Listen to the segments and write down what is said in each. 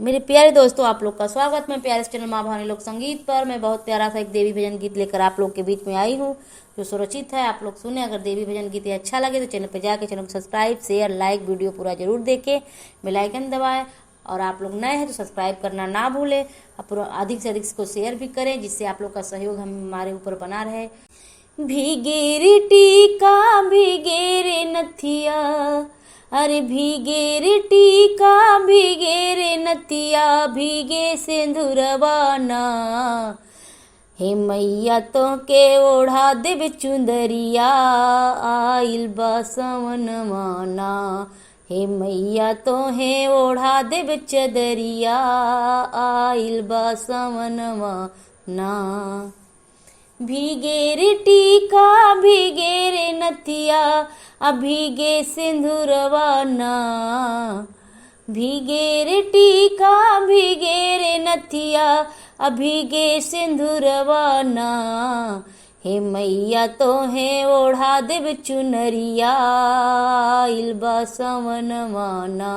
मेरे प्यारे दोस्तों, आप लोग का स्वागत मैं प्यारे चैनल माँ भवानी लोक संगीत पर। मैं बहुत प्यारा सा एक देवी भजन गीत लेकर आप लोग के बीच में आई हूँ जो सुरक्षित है। आप लोग सुने। अगर देवी भजन गीत अच्छा लगे तो चैनल पर जाके चैनल को सब्सक्राइब, शेयर, लाइक, वीडियो पूरा जरूर देखें, बेल आइकन दबाएं। और आप लोग नए हैं तो सब्सक्राइब करना ना भूलें। अधिक से अधिक इसको शेयर भी करें जिससे आप लोग का सहयोग हमारे ऊपर बना रहे। भीगे रे टीका भीगे रे नथिया, अरे भीगे रे टीका भीगे रे नथिया, भीगे सिंदूरवाना। हे मैया तो के ओढ़ा देव चुंदरिया, आइल बा सवन माना। हे मैया तो हे ओढ़ा देव चदरिया, आइल बा सवन माना। भीगे रे टीका भीगे रे नथिया, भीगे सिंदूरवाना। भीगे रे टीका भीगे रे नथिया, भीगे सिंदूरवाना। हे मैया तो हे ओढ़ा देव चुनरिया, आइल बा सवन माना।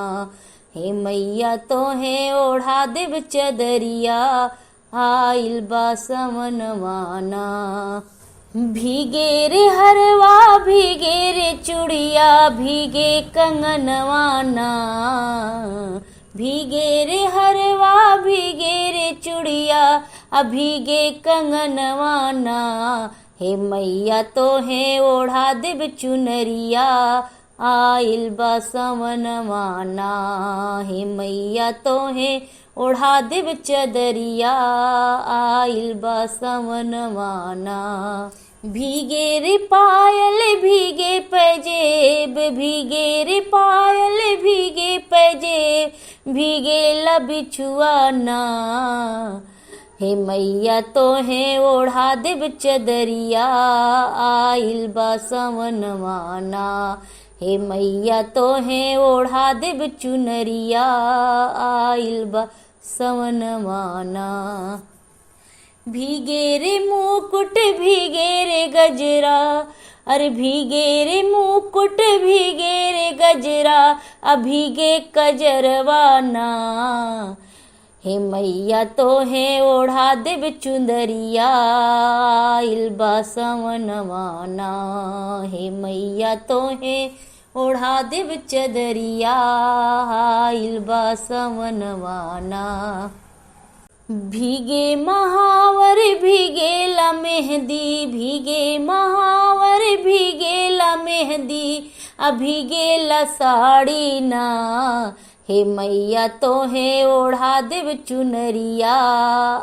हे मैया तो हे ओढ़ा देव चदरिया, आइल बा सवन माना। भीगे रे हरवा भीगे रे चूड़िया, भीगे कंगनवाना। भीगे रे हरवा भीगे रे चूड़िया, भीगे कंगनवाना। हे मैया तो हे ओढ़ा देव चुनरिया, आइल बा सवन माना। हे मैया तो हे ओढ़ा देव चदरिया, आइल बा सवन माना। भीगे रे पायल भीगे पैजेब, भीगे रे पायल भीगे पैजेब, भीगे लबिछुआना। हे मैया तो हे ओढ़ा देव चदरिया, आइल बा सवन माना। हे मैया तो हे ओढ़ा देव चुनरिया, आइल बा सवन माना। भीगे रे मुकुट भीगे रे गजरा, अरे भीगे रे मुकुट भीगे रे गजरा, भीगे कजरवाना। हे मैया तो हे ओढ़ा देव चुंदरिया, आइल बा सवन माना। हे मैया तो हे ओढ़ा देव चदरिया, आइल बा सवन माना। भीगे महावर भीगे ला मेहंदी, भीगे महावर भीगे ला मेहंदी, भीगे ला साड़ी ना। हे मैया तो हे ओढ़ा देव चुनरिया,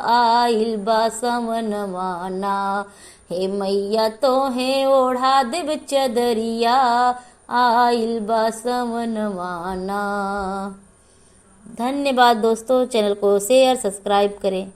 आइल बा सवन माना। हे मैया तो हे ओढ़ा देव चदरिया, आइल बा सवन माना। धन्यवाद दोस्तों। चैनल को शेयर सब्सक्राइब करें।